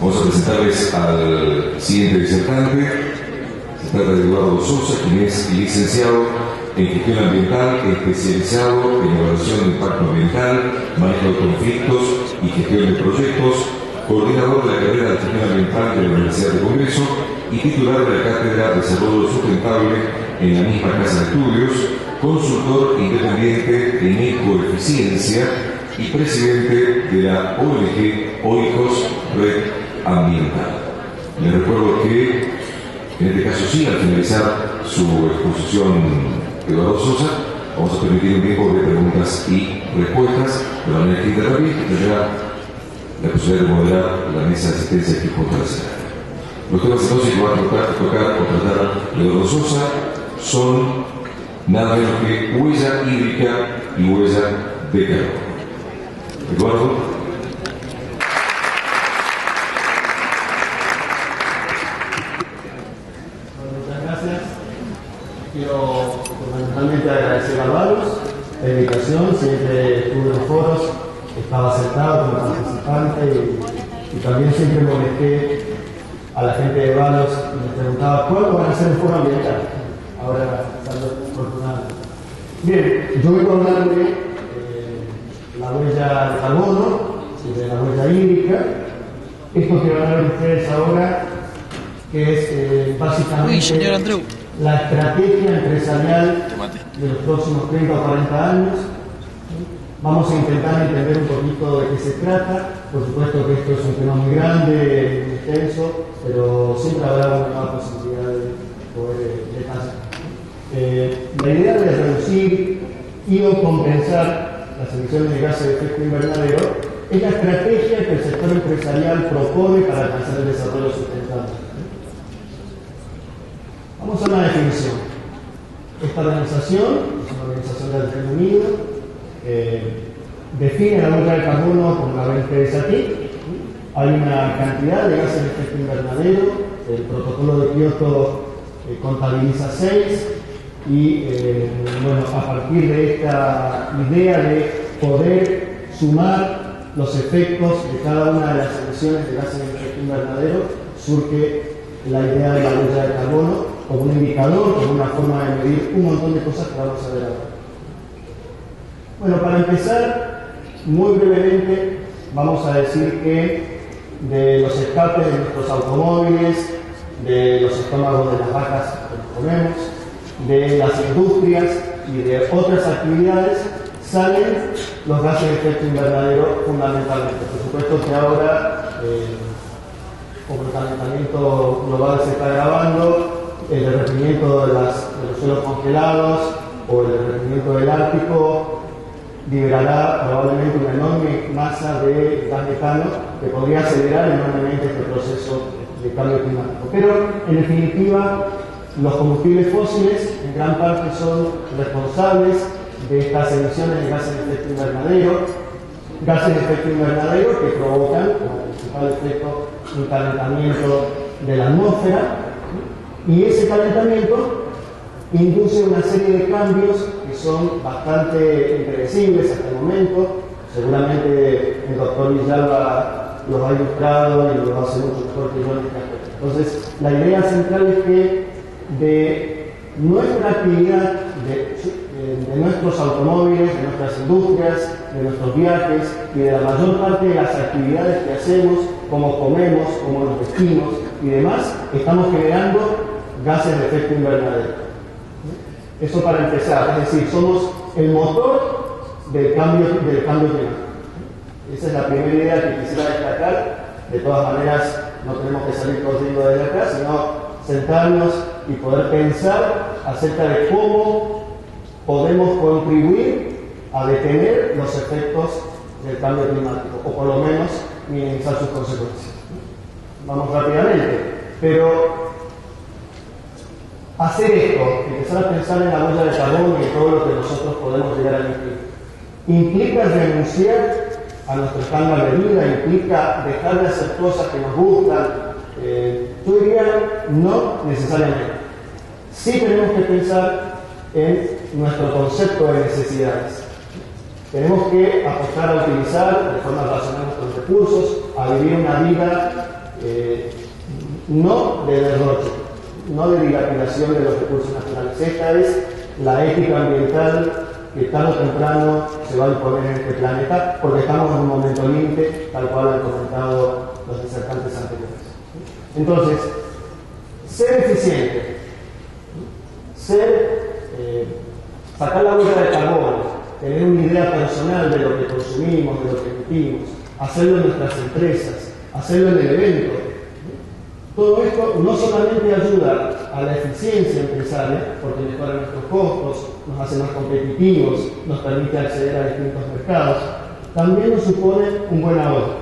Vamos a presentarles al siguiente disertante. Se trata de Eduardo Sosa, quien es licenciado en Gestión Ambiental, especializado en Evaluación de Impacto Ambiental, Manejo de Conflictos y Gestión de Proyectos, coordinador de la carrera de Gestión Ambiental de la Universidad de Congreso y titular de la Cátedra de Desarrollo Sustentable en la misma Casa de Estudios, consultor independiente en ecoeficiencia y presidente de la ONG OICOS Red Ambiental. Les recuerdo que, en este caso sí, al finalizar su exposición Eduardo Sosa, vamos a permitir un tiempo de preguntas y respuestas de manera escrita también, que tendrá la posibilidad de moderar la mesa de asistencia que junto a la sala. Los temas entonces que va a tocar o tratar Eduardo Sosa son nada menos que huella hídrica y huella de carbono. Eduardo. Quiero fundamentalmente agradecer a Valos la invitación. Siempre estuve en los foros, estaba sentado como participante y también siempre molesté a la gente de Valos y les preguntaba cuándo van a hacer el foro ambiental. Ahora salgo afortunado. Bien, yo vengo a hablar de la huella de carbono y de la huella hídrica. Esto que van a ver ustedes ahora, que es básicamente la estrategia empresarial de los próximos 30 o 40 años. Vamos a intentar entender un poquito de qué se trata. Por supuesto que esto es un tema muy grande, muy extenso, pero siempre habrá una nueva posibilidad de poder detallar. La idea de reducir y o compensar las emisiones de gases de efecto invernadero es la estrategia que el sector empresarial propone para alcanzar el desarrollo sustentable. Vamos a una definición. Esta organización es una organización del Reino Unido, define la huella de carbono como la ven ustedes aquí. Hay una cantidad de gases de efecto invernadero, el protocolo de Kioto contabiliza 6 y bueno, a partir de esta idea de poder sumar los efectos de cada una de las emisiones de gases de efecto invernadero, surge la idea de la huella de carbono como un indicador, como una forma de medir un montón de cosas que vamos a ver ahora. Bueno, para empezar, muy brevemente, vamos a decir que de los escapes de nuestros automóviles, de los estómagos de las vacas que nos comemos, de las industrias y de otras actividades, salen los gases de efecto invernadero fundamentalmente. Por supuesto que ahora, como el calentamiento global se está agravando, el derretimiento de los suelos congelados o el derretimiento del Ártico liberará probablemente una enorme masa de gas metano que podría acelerar enormemente este proceso de cambio climático. Pero, en definitiva, los combustibles fósiles en gran parte son responsables de estas emisiones de gases de efecto invernadero que provocan como principal efecto un calentamiento de la atmósfera, y ese calentamiento induce una serie de cambios que son bastante impredecibles hasta el momento. Seguramente el doctor Villalba los ha ilustrado y lo hace mucho mejor que yo en este aspecto. Entonces, la idea central es que de nuestra actividad, de nuestros automóviles, de nuestras industrias, de nuestros viajes y de la mayor parte de las actividades que hacemos, como comemos, como nos vestimos y demás, estamos generando gases de efecto invernadero. Eso para empezar, es decir, somos el motor del cambio climático. Esa es la primera idea que quisiera destacar. De todas maneras, no tenemos que salir corriendo desde acá, sino sentarnos y poder pensar acerca de cómo podemos contribuir a detener los efectos del cambio climático, o por lo menos minimizar sus consecuencias. Vamos rápidamente, pero hacer esto, empezar a pensar en la huella de carbono y en todo lo que nosotros podemos llegar a emitir, implica renunciar a nuestro estándar de vida, implica dejar de hacer cosas que nos gustan. Yo diría no necesariamente. Sí tenemos que pensar en nuestro concepto de necesidades. Tenemos que apostar a utilizar de forma racional nuestros recursos, a vivir una vida no de derroche, no de dilapidación de los recursos naturales. Esta es la ética ambiental que tarde o temprano se va a imponer en este planeta, porque estamos en un momento límite, tal cual han comentado los disertantes anteriores. Entonces, ser eficiente, sacar la huella de carbono, tener una idea personal de lo que consumimos, de lo que emitimos, hacerlo en nuestras empresas, hacerlo en el evento. Todo esto no solamente ayuda a la eficiencia empresaria, porque mejora nuestros costos, nos hace más competitivos, nos permite acceder a distintos mercados, también nos supone un buen ahorro.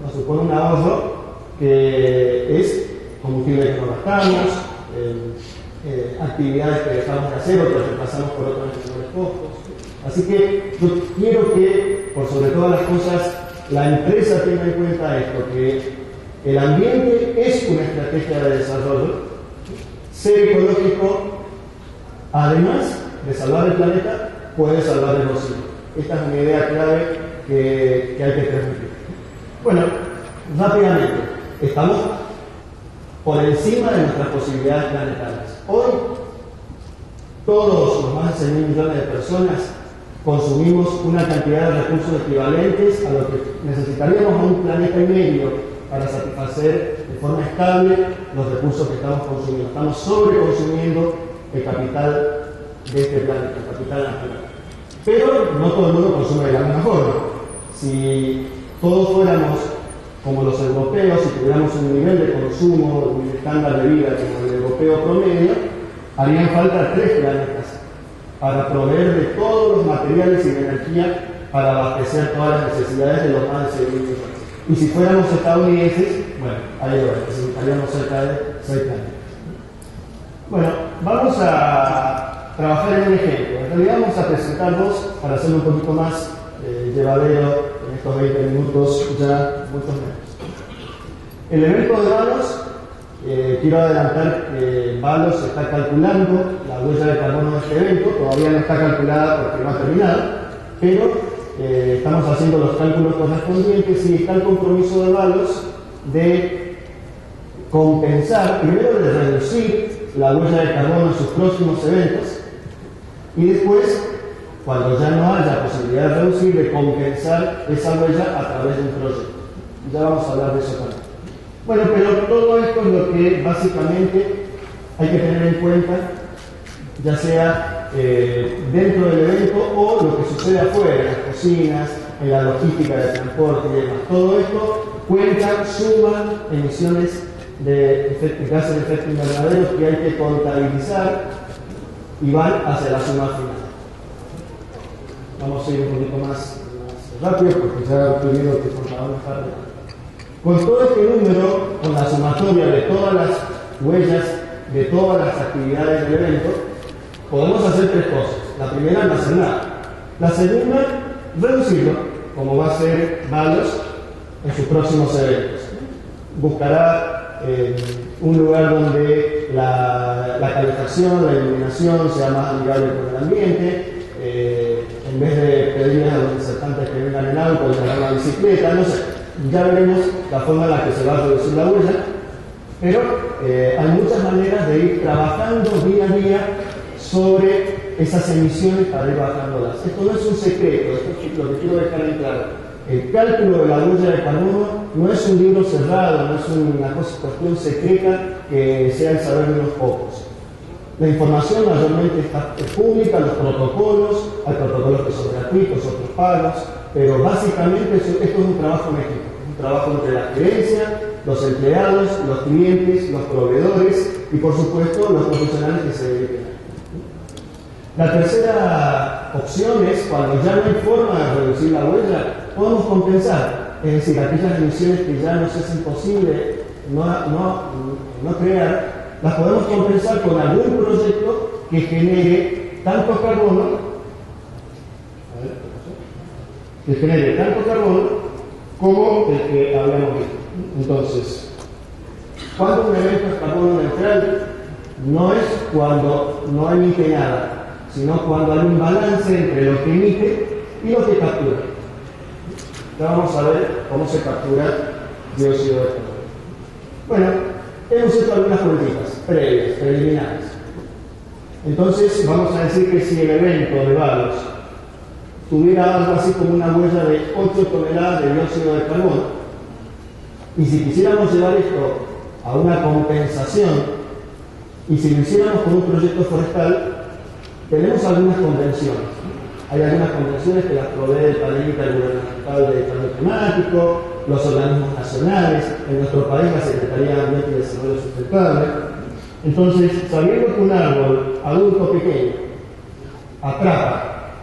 Nos supone un ahorro que es combustible que no gastamos, actividades que dejamos de hacer o que reemplazamos por otros menores costos. Así que yo quiero que, por sobre todas las cosas, la empresa tenga en cuenta esto, que el ambiente es una estrategia de desarrollo. Ser ecológico, además de salvar el planeta, puede salvar el bolsillo. Esta es una idea clave que hay que transmitir. Bueno, rápidamente, estamos por encima de nuestras posibilidades planetarias. Hoy, todos los más de 6.000 millones de personas consumimos una cantidad de recursos equivalentes a lo que necesitaríamos a un planeta y medio para satisfacer de forma estable los recursos que estamos consumiendo. Estamos sobreconsumiendo el capital de este planeta, el capital natural. Pero no todo el mundo consume de la misma forma. Si todos fuéramos como los europeos, si tuviéramos un nivel de consumo, un estándar de vida como el europeo promedio, harían falta 3 planetas para proveer de todos los materiales y de energía para abastecer todas las necesidades de los más de 6.000 millones. Y si fuéramos estadounidenses, bueno, ahí lo necesitaríamos cerca de 6 planetas. Bueno, vamos a trabajar en un ejemplo. En realidad vamos a presentar dos para hacerlo un poquito más llevadero en estos 20 minutos, ya muchos menos. El evento de Valos, quiero adelantar que Valos está calculando la huella de carbono de este evento, todavía no está calculada porque no ha terminado, pero estamos haciendo los cálculos correspondientes y está el compromiso de Valos de compensar, primero de reducir la huella de carbono en sus próximos eventos y después, cuando ya no haya posibilidad de reducir, de compensar esa huella a través de un proyecto. Ya vamos a hablar de eso también. Bueno, pero todo esto es lo que básicamente hay que tener en cuenta, ya sea dentro del evento o lo que sucede afuera, en las cocinas, en la logística de transporte y demás. Todo esto cuenta, suma emisiones de gases de efecto invernadero que hay que contabilizar y van hacia la suma final. Vamos a ir un poquito más rápido porque ya estoy viendo que por favor más tarde. Con todo este número, con la sumatoria de todas las huellas, de todas las actividades del evento, podemos hacer 3 cosas. La primera, no hacer nada. La segunda, reducirlo, como va a hacer Valos en sus próximos eventos. Buscará un lugar donde la calefacción, la iluminación sea más amigable con el ambiente. En vez de pedirles a los disertantes que vengan en auto y hagan la bicicleta, no sé, ya veremos la forma en la que se va a reducir la huella, pero hay muchas maneras de ir trabajando día a día sobre esas emisiones para ir bajándolas. Esto no es un secreto, esto es lo que quiero dejar en claro. El cálculo de la huella de carbono no es un libro cerrado, no es una cuestión secreta que sea el saber de unos pocos. La información mayormente está pública, los protocolos, hay protocolos que son gratuitos, otros pagos, pero básicamente esto es un trabajo en equipo, un trabajo entre la gerencia, los empleados, los clientes, los proveedores y por supuesto los profesionales que se dediquen a esto. La tercera opción es cuando ya no hay forma de reducir la huella, podemos compensar, es decir, aquellas emisiones que ya nos es imposible no crear, las podemos compensar con algún proyecto que genere tanto carbono, como el que habíamos visto. Entonces, cuando un evento es carbono neutral, no es cuando no emite nada, sino cuando hay un balance entre lo que emite y lo que captura. Ya vamos a ver cómo se captura dióxido de carbono. Bueno, hemos hecho algunas políticas previas, preliminares. Entonces, vamos a decir que si el evento de Valos tuviera algo así como una huella de 8 toneladas de dióxido de carbono, y si quisiéramos llevar esto a una compensación, y si lo hiciéramos con un proyecto forestal, tenemos algunas convenciones. Hay algunas convenciones que las provee el Panel Intergubernamental de Cambio Climático, los organismos nacionales, en nuestro país la Secretaría de Ambiente y Desarrollo Sustentable. Entonces, sabiendo que un árbol adulto pequeño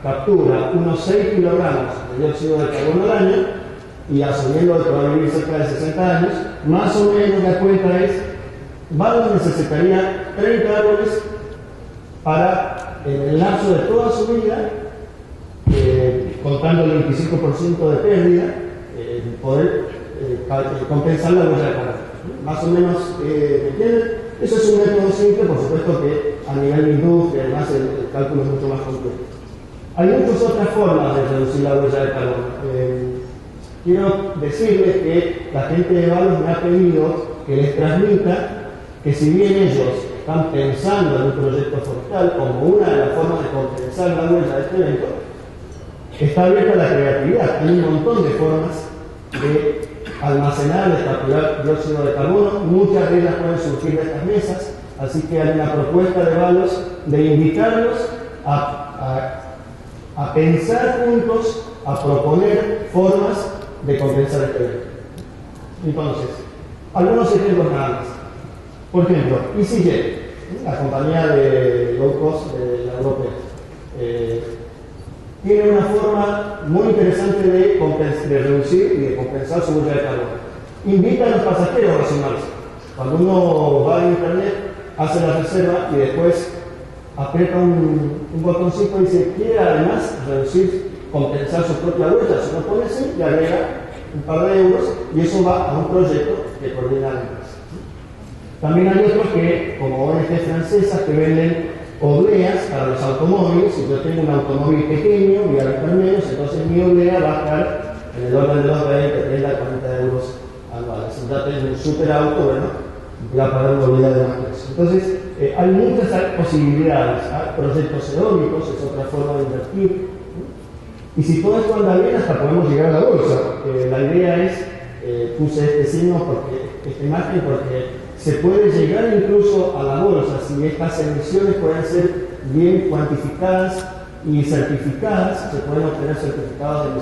captura unos 6 kilogramos de dióxido de carbono al año, y asumiendo que va a vivir cerca de 60 años, más o menos la cuenta es, Valos necesitaría 30 árboles para, en el lapso de toda su vida, contando el 25% de pérdida, poder compensar la huella de carbono. Más o menos, ¿entienden? Eso es un método simple, por supuesto que a nivel de industria, además el cálculo es mucho más complejo. Hay muchas otras formas de reducir la huella de carbono. Quiero decirles que la gente de Valos me ha pedido que les transmita que si bien ellos están pensando en un proyecto forestal como una de las formas de compensar la huella de este evento, está abierta la creatividad. Hay un montón de formas de almacenar, de capturar dióxido de carbono. Muchas de ellas pueden surgir de estas mesas, así que hay una propuesta de Valos de invitarlos a pensar juntos, a proponer formas de compensar este evento. Entonces, algunos ejemplos nada más. Por ejemplo, EasyJet, la compañía de low cost de la europea, tiene una forma muy interesante de reducir y de compensar su huella de carbono. Invita a los pasajeros a sumarse. Cuando uno va a internet, hace la reserva y después aprieta un botoncito y dice, quiere además compensar su propia huella, si no pone sí, le agrega un par de euros y eso va a un proyecto que coordina la empresa. También hay otros que, como ONG francesas, que venden obleas para los automóviles. Si yo tengo un automóvil pequeño, voy a gastar menos, entonces mi oblea va a estar en el orden de los 20, 30, 40 euros anuales. Si ya tengo un superauto, bueno, voy a pagar una oblea de más precio. Entonces, hay muchas posibilidades. Hay proyectos eólicos, es otra forma de invertir. Y si todo esto anda bien, hasta podemos llegar a la bolsa. La idea es, puse este signo, esta imagen, porque se puede llegar incluso a la bolsa si estas emisiones pueden ser bien cuantificadas y certificadas. Se pueden obtener certificados de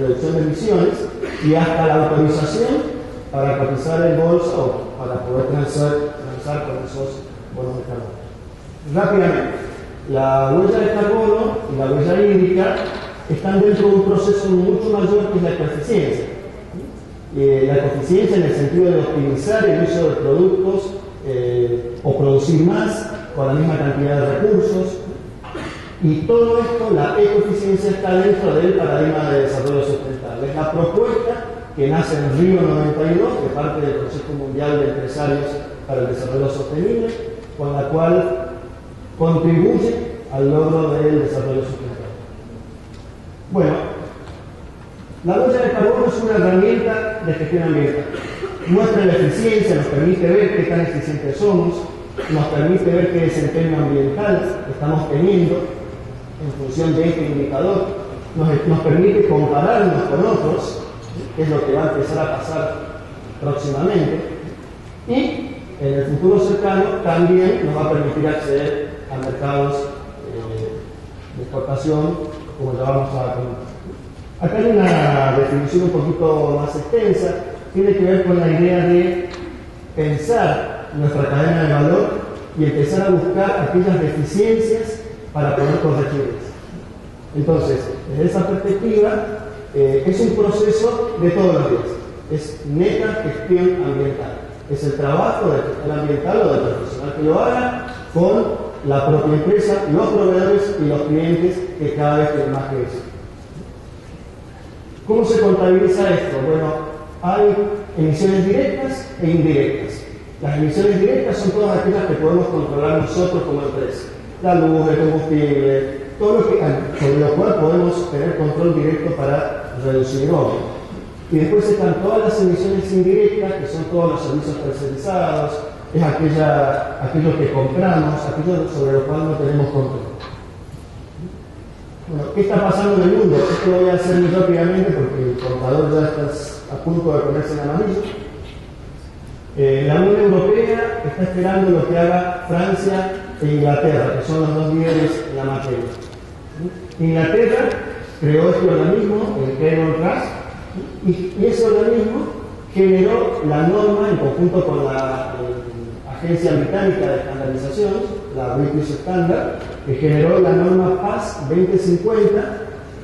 reducción de emisiones y hasta la autorización para cotizar en bolsa o para poder transar con esos bonos de carbono. Rápidamente, la huella de carbono y la huella hídrica están dentro de un proceso mucho mayor que es la ecoeficiencia. La ecoeficiencia en el sentido de optimizar el uso de productos o producir más con la misma cantidad de recursos. Y todo esto, la ecoeficiencia está dentro del paradigma de desarrollo sustentable. Es la propuesta que nace en Río 92, de parte del Consejo Mundial de Empresarios para el Desarrollo Sostenible, con la cual contribuye al logro del desarrollo sustentable. Bueno, la huella de carbono es una herramienta de gestión ambiental. Muestra la eficiencia, nos permite ver qué tan eficientes somos, nos permite ver qué desempeño ambiental estamos teniendo en función de este indicador, nos permite compararnos con otros, que es lo que va a empezar a pasar próximamente, y en el futuro cercano también nos va a permitir acceder a mercados de exportación, como ya vamos a comentar. Acá hay una definición un poquito más extensa, tiene que ver con la idea de pensar nuestra cadena de valor y empezar a buscar aquellas deficiencias para poder corregirlas. Entonces, desde esa perspectiva, es un proceso de todos los días, es neta gestión ambiental, es el trabajo del gestor ambiental o del profesional que lo haga con la propia empresa, los proveedores y los clientes que cada vez tienen más que eso. ¿Cómo se contabiliza esto? Bueno, hay emisiones directas e indirectas. Las emisiones directas son todas aquellas que podemos controlar nosotros como empresa. La luz, el combustible, todo lo que, sobre lo cual podemos tener control directo para reducir obra. Y después están todas las emisiones indirectas, que son todos los servicios tercerizados, es aquello que compramos, aquello sobre lo cual no tenemos control. Bueno, ¿qué está pasando en el mundo? Esto lo voy a hacer muy rápidamente porque el contador ya está a punto de ponerse en amarillo. La Unión Europea está esperando lo que haga Francia e Inglaterra, que son los dos líderes en la materia. Inglaterra creó este organismo, el Canon Trust, y ese organismo generó la norma en conjunto con la Agencia Británica de Estandarización, la British Standard, que generó la norma PAS 2050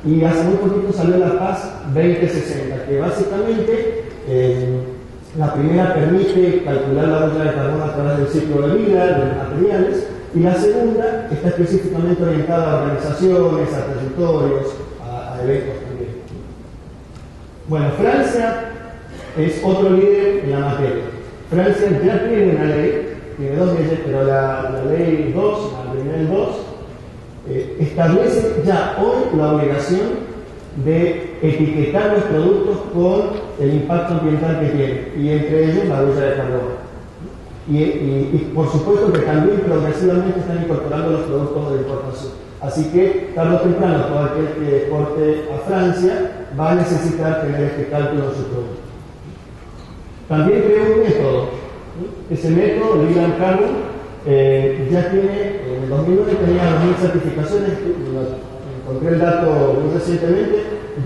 y hace muy poquito salió la PAS 2060, que básicamente la primera permite calcular la huella de carbono a través del ciclo de vida de los materiales y la segunda está específicamente orientada a organizaciones, a territorios, a eventos también. Bueno, Francia es otro líder en la materia. Francia ya tiene una ley, tiene dos leyes, pero la ley 2, la primera 2, establece ya hoy la obligación de etiquetar los productos con el impacto ambiental que tienen, y entre ellos la huella de carbono. Y por supuesto que también progresivamente están incorporando los productos de importación. Así que tarde o temprano todo aquel que exporte a Francia va a necesitar tener este cálculo en su producto. También creó un método. Ese método, el Leland Carbon, ya tiene, en el 2009 tenía 2000 certificaciones, encontré el dato muy recientemente,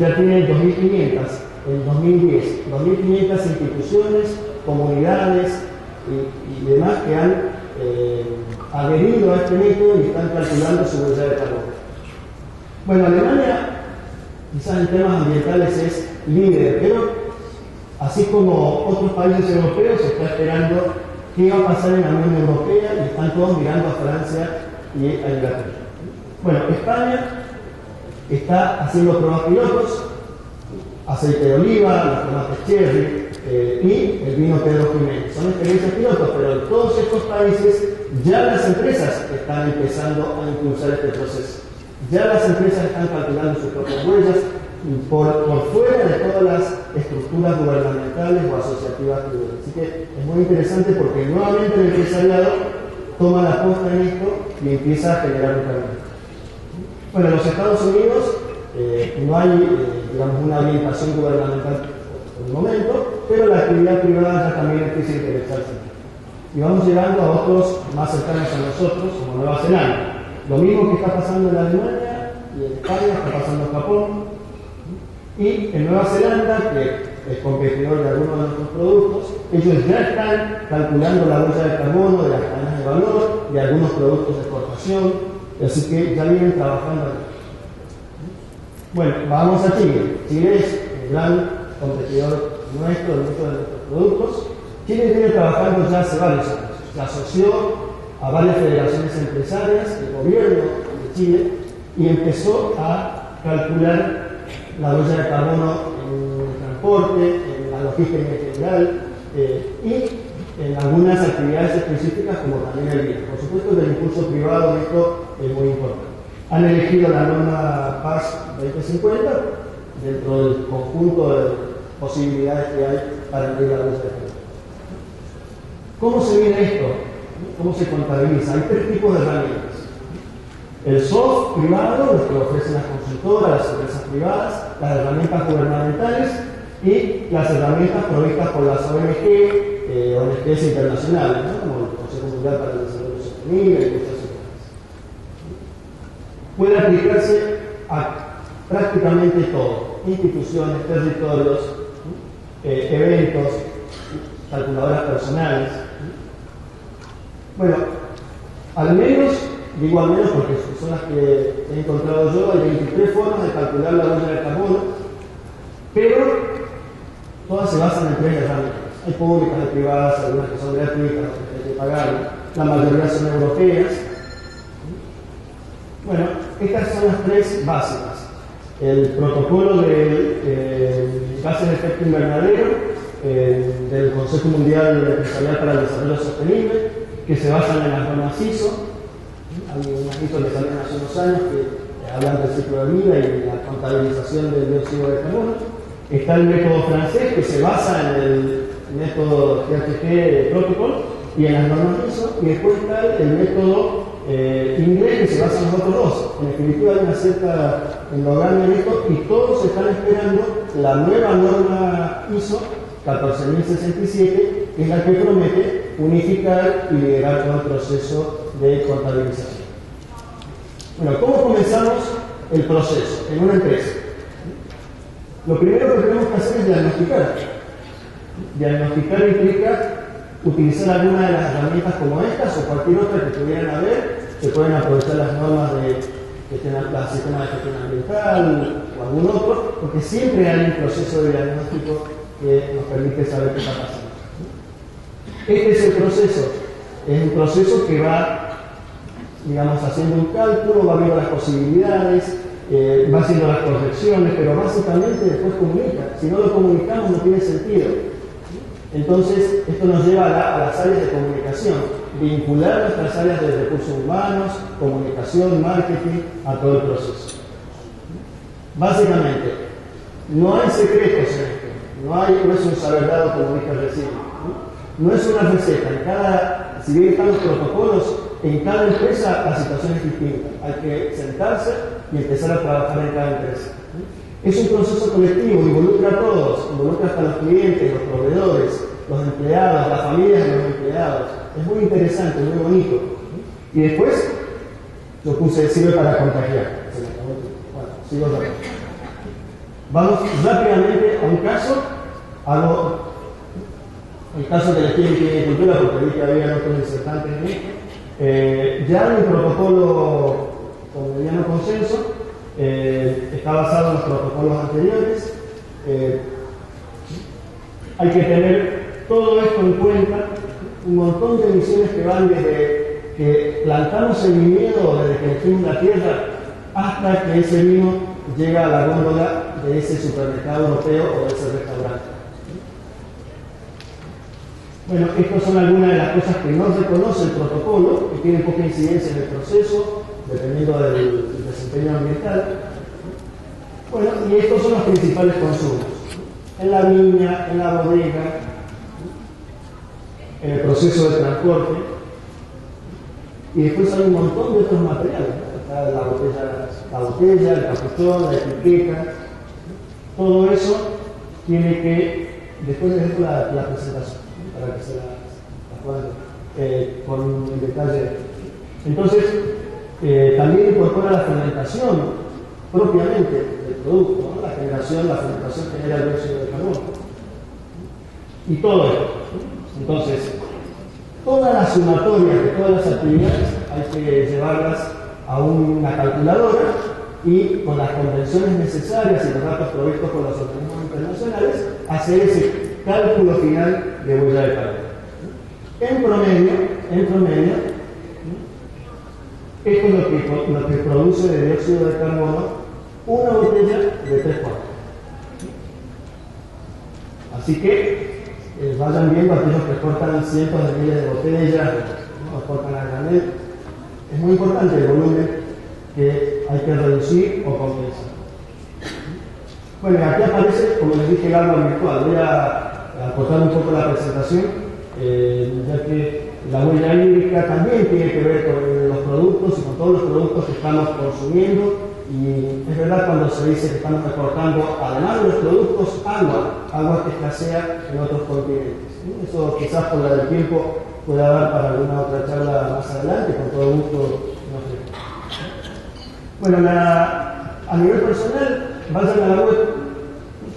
ya tiene 2500 en 2010, 2500 instituciones, comunidades y demás que han adherido a este método y están calculando su huella de carbono. Bueno, Alemania, quizás en temas ambientales es líder, pero así como otros países europeos, se está esperando qué va a pasar en la Unión Europea y están todos mirando a Francia y a Inglaterra. Bueno, España está haciendo pruebas pilotos, aceite de oliva, los tomates cherry y el vino Pedro Jiménez. Son experiencias pilotos, pero en todos estos países ya las empresas están empezando a impulsar este proceso. Ya las empresas están calculando sus propias huellas por fuera de todas las estructuras gubernamentales o asociativas. Así que es muy interesante porque nuevamente el empresariado toma la posta en esto y empieza a generar un cambio. Bueno, en los Estados Unidos no hay digamos, una orientación gubernamental por el momento, pero la actividad privada ya también empieza a interesarse. Y vamos llegando a otros más cercanos a nosotros, como Nueva Zelanda. Lo mismo que está pasando en Alemania y en España, está pasando en Japón. Y en Nueva Zelanda, que es competidor de algunos de nuestros productos, ellos ya están calculando la huella de carbono de las cadenas de valor, de algunos productos de exportación, así que ya vienen trabajando ahí. Bueno, vamos a Chile. Chile es el gran competidor nuestro, de muchos de nuestros productos. Chile viene trabajando ya hace varios años. Se asoció a varias federaciones empresarias, el gobierno de Chile, y empezó a calcular la huella de carbono en el transporte, en la logística en general y en algunas actividades específicas como también el vino. Por supuesto que el impulso privado de esto es muy importante. Han elegido la norma PAS 2050 dentro del conjunto de posibilidades que hay para medir la huella de carbono. ¿Cómo se mide esto? ¿Cómo se contabiliza? Hay tres tipos de herramientas. El soft privado, los que ofrecen las consultoras, las empresas privadas, las herramientas gubernamentales y las herramientas provistas por las ONG, ONGs internacionales, ¿no? Como el Consejo Mundial para el Desarrollo Sostenible y otras otras. Puede aplicarse a prácticamente todo: instituciones, territorios, eventos, calculadoras personales. Bueno, al menos, digo al menos porque son las que he encontrado yo, hay 23 formas de calcular la huella de carbono, pero todas se basan en tres herramientas. Hay públicas, hay privadas, algunas que son gratuitas, otras que hay que pagar, la mayoría son europeas. Bueno, estas son las tres básicas. El protocolo de gases de efecto invernadero del Consejo Mundial Empresarial para el Desarrollo Sostenible, que se basan en las normas ISO. Hay unas ISO que salen hace unos años que hablan del ciclo de vida y la contabilización del dióxido de carbono. Está el método francés, que se basa en el método GHG Protocol y en las normas ISO, y después está el método inglés, que se basa en los otros dos. En definitiva hay una cierta endogamia en esto, y todos están esperando la nueva norma ISO 14067, que es la que promete unificar y liderar todo el proceso de contabilización. Bueno, ¿cómo comenzamos el proceso en una empresa? Lo primero que tenemos que hacer es diagnosticar. Diagnosticar implica utilizar alguna de las herramientas como estas o cualquier otra que pudieran haber. Se pueden aprovechar las normas de sistema de gestión ambiental o algún otro, porque siempre hay un proceso de diagnóstico que nos permite saber qué está pasando. Este es el proceso. Es un proceso que va, digamos, haciendo un cálculo, va viendo las posibilidades, va haciendo las proyecciones, pero básicamente después comunica. Si no lo comunicamos no tiene sentido. Entonces, esto nos lleva a las áreas de comunicación, vincular nuestras áreas de recursos humanos, comunicación, marketing, a todo el proceso. Básicamente, no hay secretos en esto, no es un saber dado como dije recién, no es una receta. Si bien están los protocolos, en cada empresa la situación es distinta. Hay que sentarse y empezar a trabajar en cada empresa. Es un proceso colectivo, involucra a todos, involucra hasta los clientes, los proveedores, los empleados, las familias de los empleados. Es muy interesante, muy bonito. Y después, yo puse sirve para contagiar. Bueno, sigo rápido. Vamos rápidamente a un caso, el caso de la química y agricultura, porque vi que había otros disertantes en esto. Ya hay un protocolo con mediano consenso. Está basado en los protocolos anteriores. Hay que tener todo esto en cuenta, un montón de misiones que van desde que plantamos el viñedo, desde que elegimos la tierra, hasta que ese vino llega a la góndola de ese supermercado europeo o de ese restaurante. Bueno, estas son algunas de las cosas que no reconoce el protocolo, que tienen poca incidencia en el proceso, dependiendo del desempeño ambiental. Bueno, y estos son los principales consumos. En la viña, en la bodega, en el proceso de transporte. Y después hay un montón de otros materiales. Está la botella, el capuchón, la etiqueta. Todo eso tiene que, después les dejo la presentación, para que se la puedan con el detalle. Entonces, también incorpora la fermentación propiamente del producto, ¿no? La fermentación genera el dióxido de carbono. Y todo esto. Entonces, todas las sumatorias de todas las actividades hay que llevarlas a una calculadora y con las convenciones necesarias y los datos provistos por los organismos internacionales, hacer ese cálculo final de huella de carbono. En promedio, esto es lo que produce de dióxido de carbono una botella de 3 cuartos. Así que vayan viendo aquellos que exportan cientos de miles de botellas, o exportan a granel. Es muy importante el volumen que hay que reducir o compensar. Bueno, aquí aparece, como les dije, el agua virtual. Voy a acortar un poco la presentación, ya que la huella hídrica también tiene que ver con los productos y con todos los productos que estamos consumiendo. Y es verdad cuando se dice que estamos exportando, además de los productos, agua que escasea en otros continentes. Eso quizás por la del tiempo pueda dar para alguna otra charla más adelante, con todo gusto. No sé. Bueno, a nivel personal, vayan a la web,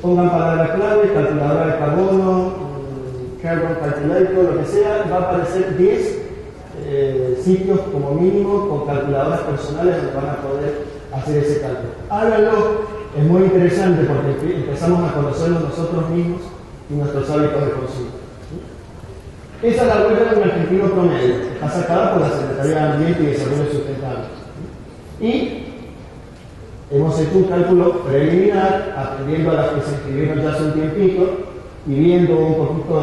pongan palabra clave, calculadora de carbono, carbon calculator, lo que sea, va a aparecer 10 sitios como mínimo con calculadoras personales donde van a poder hacer ese cálculo. Háganlo, es muy interesante porque empezamos a conocernos nosotros mismos y nuestros hábitos de consumo. Esa es la huella de un argentino promedio, está sacada por la Secretaría de Ambiente y Desarrollo Sustentable. Y hemos hecho un cálculo preliminar, atendiendo a las que se inscribieron ya hace un tiempito y viendo un poquito,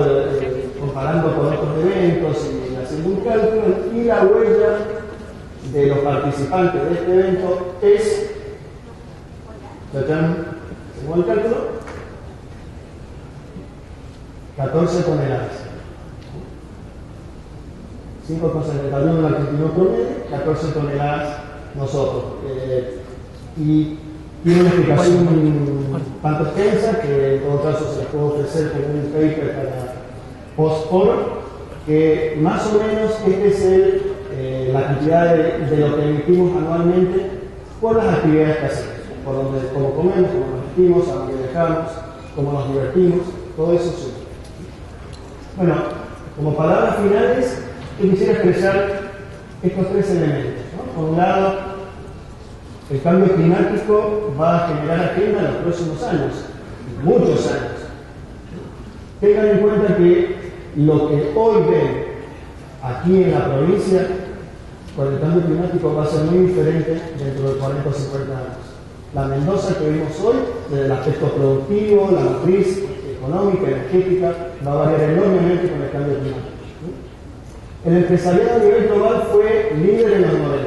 comparando con otros eventos y haciendo un cálculo, y la huella de los participantes de este evento es, según el cálculo, 14 toneladas. 5 cosas de carbono en el argentino promedio, 14 toneladas nosotros. Y tiene una explicación tanto extensa que en todo caso se les puede ofrecer como un paper para post-foro, que más o menos este es la cantidad de lo que emitimos anualmente por las actividades que hacemos, por donde, cómo comemos, cómo nos vestimos, a dónde viajamos, cómo nos divertimos, todo eso sube. Bueno, como palabras finales, yo quisiera expresar estos tres elementos, ¿no? Por un lado, el cambio climático va a generar agenda en los próximos años, muchos años. Tengan en cuenta que lo que hoy ven aquí en la provincia con el cambio climático va a ser muy diferente dentro de 40 o 50 años. La Mendoza que vimos hoy, desde el aspecto productivo, la matriz económica, energética, va a variar enormemente con el cambio climático. El empresariado a nivel global fue líder en los 90,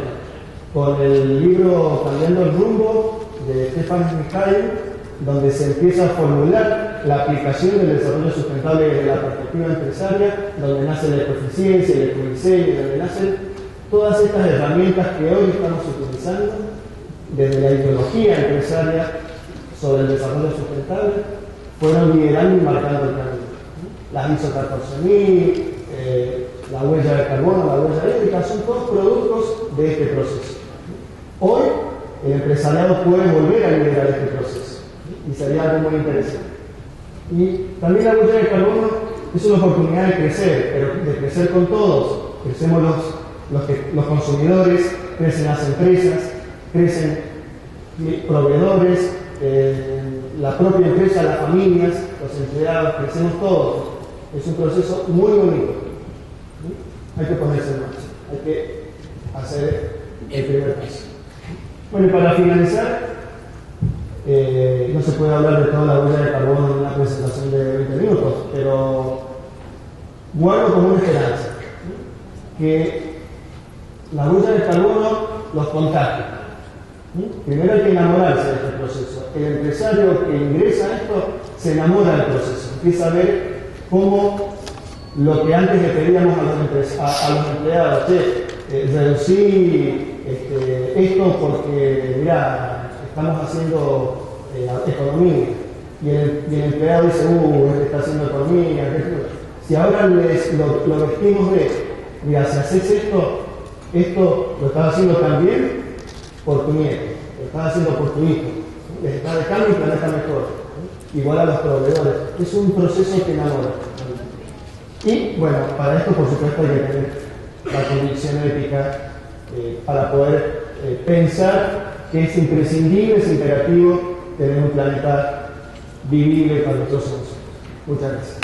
con el libro Cambiando el Rumbo de Stefan Mikhail, donde se empieza a formular la aplicación del desarrollo sustentable desde la perspectiva empresaria, donde nace la ecoeficiencia, el ecodiseño, donde nacen todas estas herramientas que hoy estamos utilizando desde la ideología empresaria sobre el desarrollo sustentable, fueron liderando y marcando el camino. Las ISO 14000, la huella de carbono, la huella hídrica, son todos productos de este proceso. Hoy el empresariado puede volver a liderar este proceso y sería algo muy interesante. Y también la huella de carbono es una oportunidad de crecer, pero de crecer con todos. Crecemos los consumidores, crecen las empresas, crecen proveedores, la propia empresa, las familias, los empleados, crecemos todos. Es un proceso muy bonito. Hay que ponerse en marcha, hay que hacer el primer paso. Bueno, y para finalizar, no se puede hablar de toda la huella de carbono en una presentación de 20 minutos, pero guardo como una esperanza que la huella de carbono los contagie. Primero hay que enamorarse de este proceso. El empresario que ingresa a esto se enamora del proceso, empieza a ver cómo lo que antes le pedíamos a los empleados, reducir esto porque, mira, estamos haciendo economía. Y el empleado dice, este está haciendo economía. Si ahora lo vestimos de, mira, si haces esto lo estás haciendo también por tu nieto, lo estás haciendo por tu hijo. Les estás dejando y planeta mejor. Igual a los proveedores. Es un proceso que enamora. Y bueno, para esto por supuesto hay que tener la convicción ética para poder pensar que es imprescindible, es imperativo tener un planeta vivible para nuestros hijos. Muchas gracias.